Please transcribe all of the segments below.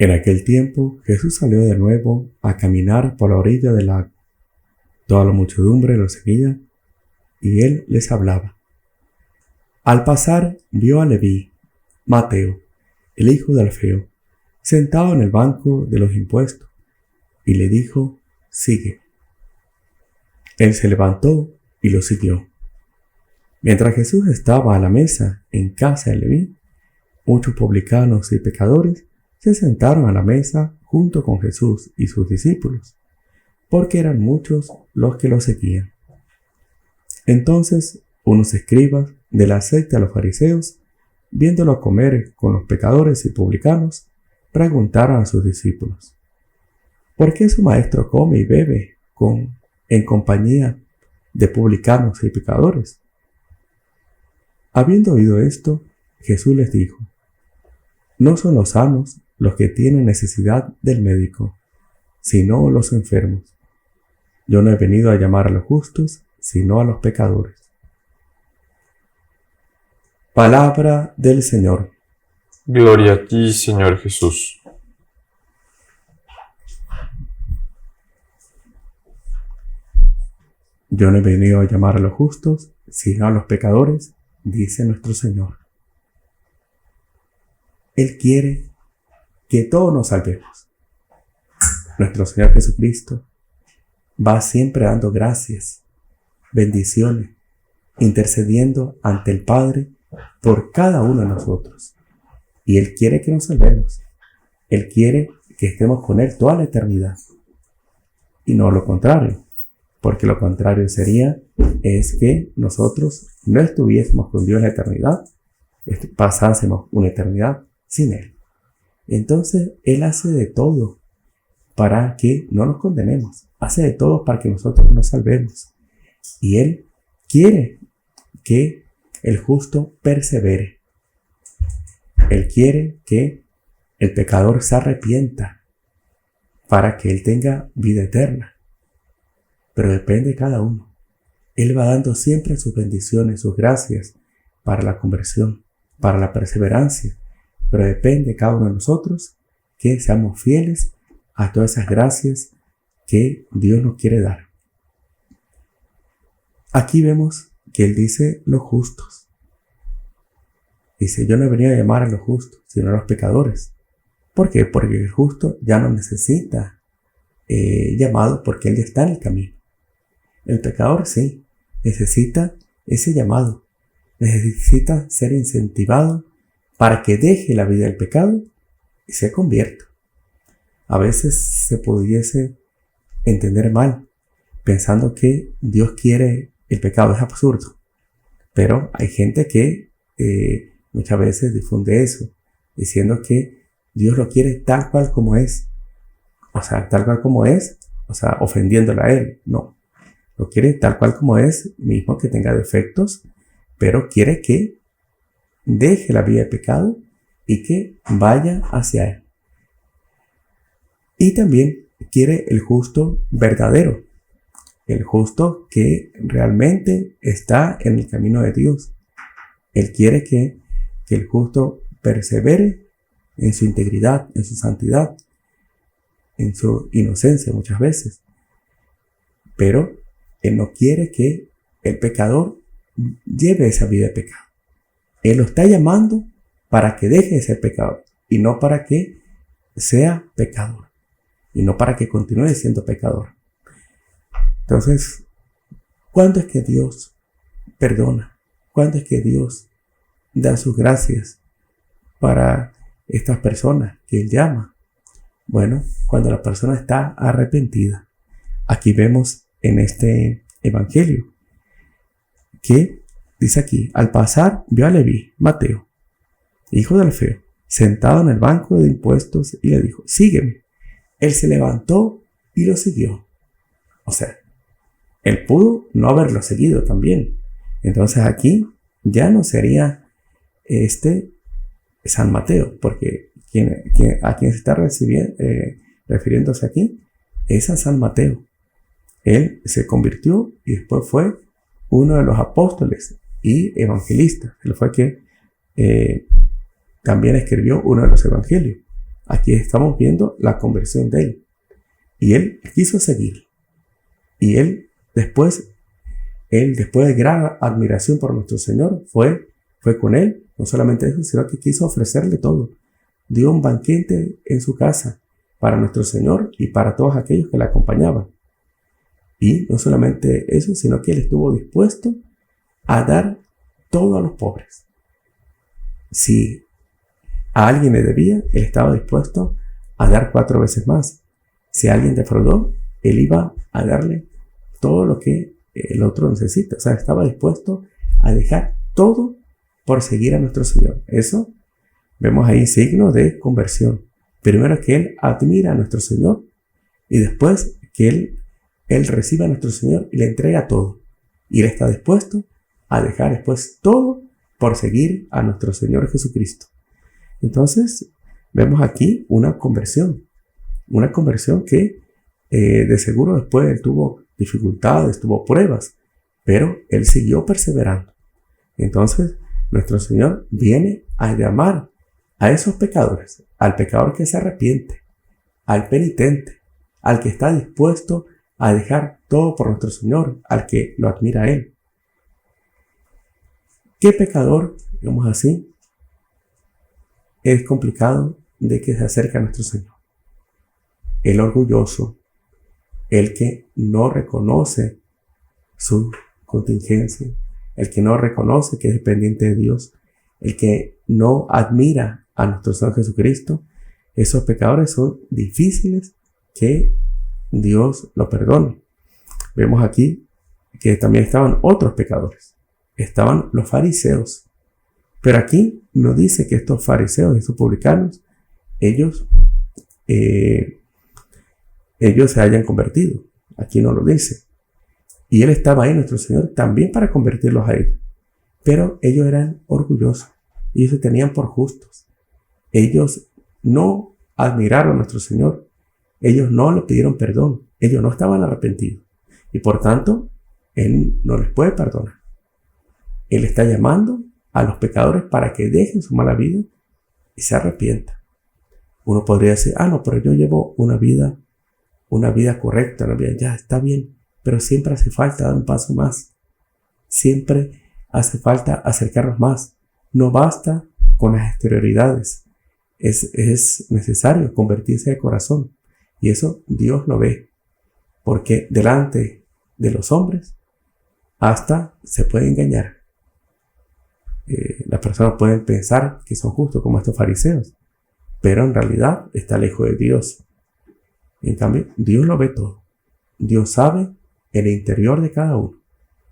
En aquel tiempo Jesús salió de nuevo a caminar por la orilla del lago. Toda la muchedumbre lo seguía y él les hablaba. Al pasar vio a Leví, Mateo, el hijo de Alfeo, sentado en el banco de los impuestos, y le dijo: «Sigue». Él se levantó y lo siguió. Mientras Jesús estaba a la mesa en casa de Leví, muchos publicanos y pecadores se sentaron a la mesa junto con Jesús y sus discípulos, porque eran muchos los que lo seguían. Entonces unos escribas de la secta de los fariseos, viéndolo comer con los pecadores y publicanos, preguntaron a sus discípulos: ¿por qué su maestro come y bebe en compañía de publicanos y pecadores? Habiendo oído esto, Jesús les dijo: no son los sanos los que tienen necesidad del médico, sino los enfermos. Yo no he venido a llamar a los justos, sino a los pecadores. Palabra del Señor. Gloria a ti, Señor Jesús. Yo no he venido a llamar a los justos, sino a los pecadores, dice nuestro Señor. Él quiere que todos nos salvemos. Nuestro Señor Jesucristo va siempre dando gracias, bendiciones, intercediendo ante el Padre por cada uno de nosotros. Y Él quiere que nos salvemos. Él quiere que estemos con Él toda la eternidad. Y no lo contrario, porque lo contrario es que nosotros no estuviésemos con Dios en la eternidad, pasásemos una eternidad sin Él. Entonces Él hace de todo para que no nos condenemos, hace de todo para que nosotros nos salvemos. Y Él quiere que el justo persevere. Él quiere que el pecador se arrepienta para que él tenga vida eterna. Pero depende de cada uno. Él va dando siempre sus bendiciones, sus gracias para la conversión, para la perseverancia. Pero depende de cada uno de nosotros que seamos fieles a todas esas gracias que Dios nos quiere dar. Aquí vemos que Él dice los justos. Dice: yo no he venido a llamar a los justos, sino a los pecadores. ¿Por qué? Porque el justo ya no necesita llamado, porque él ya está en el camino. El pecador sí, necesita ese llamado. Necesita ser incentivado para que deje la vida del pecado y se convierta. A veces se pudiese entender mal, pensando que Dios quiere el pecado. Es absurdo. Pero hay gente que muchas veces difunde eso, diciendo que Dios lo quiere tal cual como es. O sea, tal cual como es, o sea, ofendiéndolo a Él. No. Lo quiere tal cual como es, mismo que tenga defectos, pero quiere que deje la vida de pecado y que vaya hacia Él. Y también quiere el justo verdadero, el justo que realmente está en el camino de Dios. Él quiere que el justo persevere en su integridad, en su santidad, en su inocencia muchas veces. Pero Él no quiere que el pecador lleve esa vida de pecado. Él lo está llamando para que deje de ser pecador y no para que sea pecador y no para que continúe siendo pecador. Entonces, ¿cuándo es que Dios perdona? ¿Cuándo es que Dios da sus gracias para estas personas que Él llama? Bueno, cuando la persona está arrepentida. Aquí vemos en este evangelio que dice aquí: al pasar vio a Leví, Mateo, hijo de Alfeo, sentado en el banco de impuestos y le dijo: sígueme. Él se levantó y lo siguió. O sea, él pudo no haberlo seguido también. Entonces aquí ya no sería San Mateo, porque a quien se está refiriéndose aquí es a San Mateo. Él se convirtió y después fue uno de los apóstoles y evangelistas. Él fue que también escribió uno de los evangelios. aquí estamos viendo la conversión de él. Y él quiso seguir. Y él después de gran admiración por nuestro Señor, fue con él. No solamente eso, sino que quiso ofrecerle todo. Dio un banquete en su casa para nuestro Señor y para todos aquellos que le acompañaban. Y no solamente eso, sino que él estuvo dispuesto a dar todo a los pobres. Si a alguien le debía, él estaba dispuesto a dar 4 veces más. Si alguien defraudó, él iba a darle todo lo que el otro necesita. O sea, estaba dispuesto a dejar todo por seguir a nuestro Señor. Eso vemos ahí signo de conversión. Primero que él admira a nuestro Señor y después que él recibe a nuestro Señor y le entrega todo. Y él está dispuesto a dejar después todo por seguir a nuestro Señor Jesucristo. Entonces, vemos aquí una conversión que de seguro después él tuvo dificultades, tuvo pruebas, pero él siguió perseverando. Entonces, nuestro Señor viene a llamar a esos pecadores, al pecador que se arrepiente, al penitente, al que está dispuesto a dejar todo por nuestro Señor, al que lo admira a él. ¿Qué pecador, digamos así, es complicado de que se acerque a nuestro Señor? El orgulloso, el que no reconoce su contingencia, el que no reconoce que es dependiente de Dios, el que no admira a nuestro Señor Jesucristo. Esos pecadores son difíciles que Dios lo perdone. Vemos aquí que también estaban otros pecadores. Estaban los fariseos. Pero aquí no dice que estos fariseos y estos publicanos, ellos se hayan convertido. Aquí no lo dice. Y él estaba ahí, nuestro Señor, también para convertirlos a ellos. Pero ellos eran orgullosos y se tenían por justos. Ellos no admiraron a nuestro Señor. Ellos no le pidieron perdón. Ellos no estaban arrepentidos. Y por tanto, Él no les puede perdonar. Él está llamando a los pecadores para que dejen su mala vida y se arrepientan. Uno podría decir, no, pero yo llevo una vida correcta, ya está bien, pero siempre hace falta dar un paso más. Siempre hace falta acercarnos más. No basta con las exterioridades. Es necesario convertirse de corazón. Y eso Dios lo ve. Porque delante de los hombres hasta se puede engañar. Las personas pueden pensar que son justos como estos fariseos, pero en realidad está lejos de Dios. En cambio, Dios lo ve todo. Dios sabe el interior de cada uno.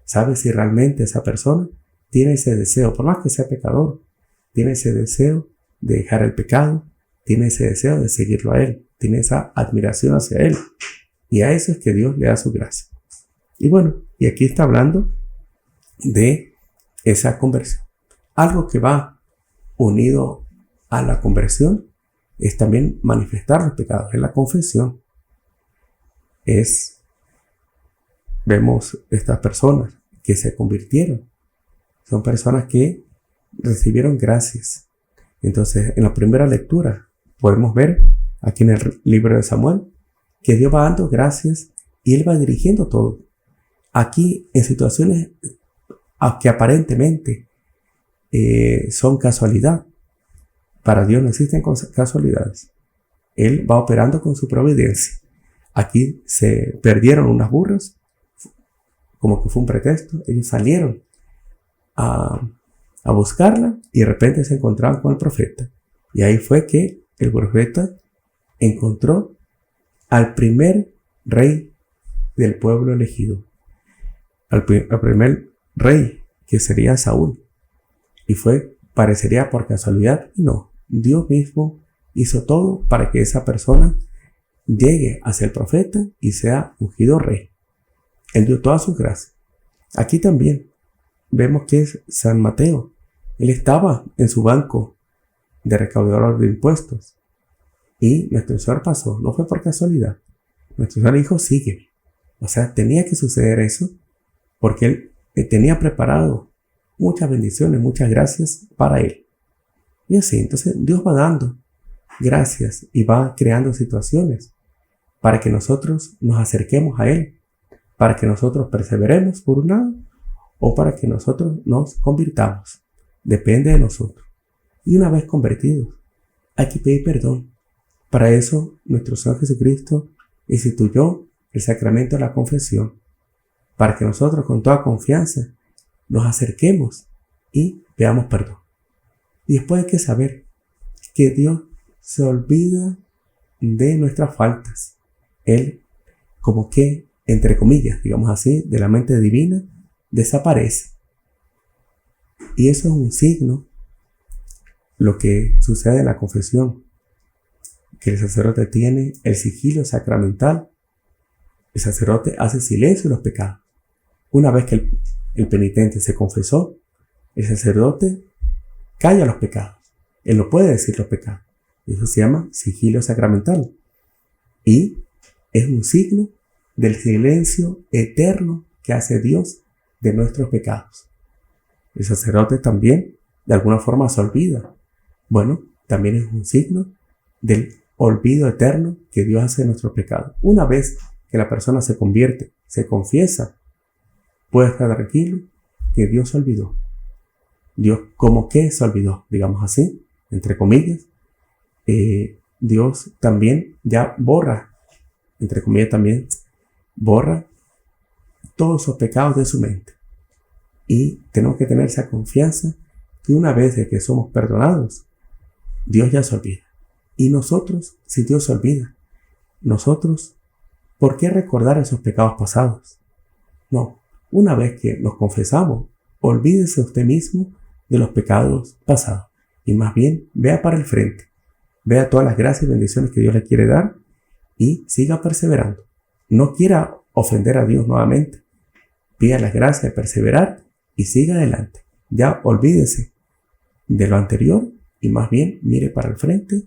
Sabe si realmente esa persona tiene ese deseo, por más que sea pecador, tiene ese deseo de dejar el pecado, tiene ese deseo de seguirlo a Él, tiene esa admiración hacia Él. Y a eso es que Dios le da su gracia. Y bueno, y aquí está hablando de esa conversión. Algo que va unido a la conversión es también manifestar los pecados, es la confesión. Vemos estas personas que se convirtieron. Son personas que recibieron gracias. Entonces, en la primera lectura podemos ver aquí en el libro de Samuel que Dios va dando gracias y Él va dirigiendo todo. Aquí, en situaciones que aparentemente son casualidad, para Dios no existen casualidades. Él va operando con su providencia. Aquí se perdieron unas burras, como que fue un pretexto. Ellos salieron a buscarla y de repente se encontraban con el profeta. Y ahí fue que el profeta encontró al primer rey del pueblo elegido. Al primer rey, que sería Saúl. Y parecería por casualidad, y no. Dios mismo hizo todo para que esa persona llegue hacia el profeta y sea ungido rey. Él dio todas sus gracias. Aquí también vemos que es San Mateo. Él estaba en su banco de recaudador de impuestos. Y nuestro Señor pasó. No fue por casualidad. Nuestro Señor dijo, sigue. O sea, tenía que suceder eso porque Él tenía preparado muchas bendiciones, muchas gracias para él. Y así, entonces Dios va dando gracias y va creando situaciones para que nosotros nos acerquemos a Él, para que nosotros perseveremos por un lado o para que nosotros nos convirtamos. Depende de nosotros. Y una vez convertidos, hay que pedir perdón. Para eso nuestro Señor Jesucristo instituyó el sacramento de la confesión, para que nosotros con toda confianza nos acerquemos y pedamos perdón. Y después hay que saber que Dios se olvida de nuestras faltas. Él, como que, entre comillas, digamos así, de la mente divina, desaparece. Y eso es un signo, lo que sucede en la confesión, que el sacerdote tiene el sigilo sacramental. El sacerdote hace silencio de los pecados. Una vez que el penitente se confesó, el sacerdote calla los pecados. Él no puede decir los pecados. Eso se llama sigilo sacramental. Y es un signo del silencio eterno que hace Dios de nuestros pecados. El sacerdote también, de alguna forma, se olvida. Bueno, también es un signo del olvido eterno que Dios hace de nuestros pecados. Una vez que la persona se convierte, se confiesa, puede estar tranquilo que Dios se olvidó. Dios como que se olvidó, digamos así, entre comillas. Dios también ya borra, entre comillas también, borra todos esos pecados de su mente. Y tenemos que tener esa confianza que una vez de que somos perdonados, Dios ya se olvida. Y nosotros, si Dios se olvida, nosotros, ¿por qué recordar esos pecados pasados? No, una vez que nos confesamos, olvídese usted mismo de los pecados pasados y más bien vea para el frente, vea todas las gracias y bendiciones que Dios le quiere dar y siga perseverando. No quiera ofender a Dios nuevamente, pida las gracias de perseverar y siga adelante. Ya olvídese de lo anterior y más bien mire para el frente,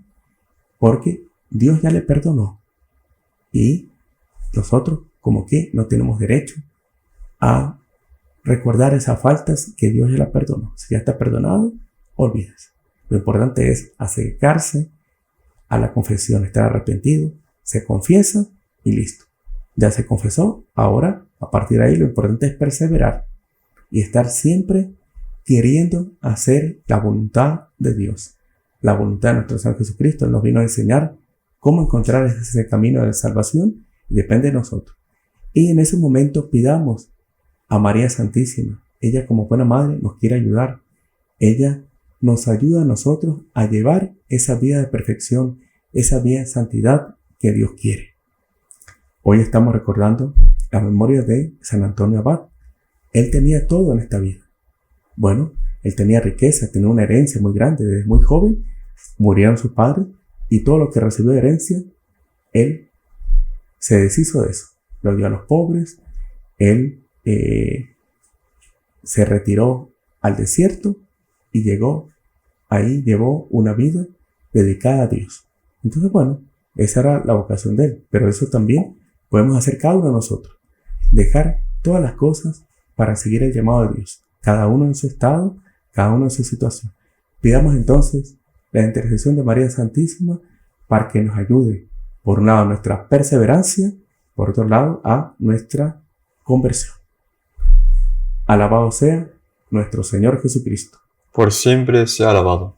porque Dios ya le perdonó y nosotros como que no tenemos derecho a recordar esas faltas que Dios ya la perdonó. Si ya está perdonado, olvídese. Lo importante es acercarse a la confesión, estar arrepentido, se confiesa y listo. Ya se confesó, ahora a partir de ahí lo importante es perseverar y estar siempre queriendo hacer la voluntad de Dios, la voluntad de nuestro Señor Jesucristo. Él nos vino a enseñar cómo encontrar ese camino de salvación y depende de nosotros. Y en ese momento pidamos a María Santísima. Ella como buena madre nos quiere ayudar. Ella nos ayuda a nosotros a llevar esa vida de perfección, esa vida de santidad que Dios quiere. Hoy estamos recordando la memoria de San Antonio Abad. Él tenía todo en esta vida. Bueno, él tenía riqueza, tenía una herencia muy grande. Desde muy joven murieron sus padres y todo lo que recibió de herencia, él se deshizo de eso. Lo dio a los pobres. Él se retiró al desierto y llevó una vida dedicada a Dios. Entonces, bueno, esa era la vocación de él. Pero eso también podemos hacer cada uno de nosotros. Dejar todas las cosas para seguir el llamado de Dios. Cada uno en su estado, cada uno en su situación. Pidamos entonces la intercesión de María Santísima para que nos ayude, por un lado, a nuestra perseverancia, por otro lado, a nuestra conversión. Alabado sea nuestro Señor Jesucristo. Por siempre sea alabado.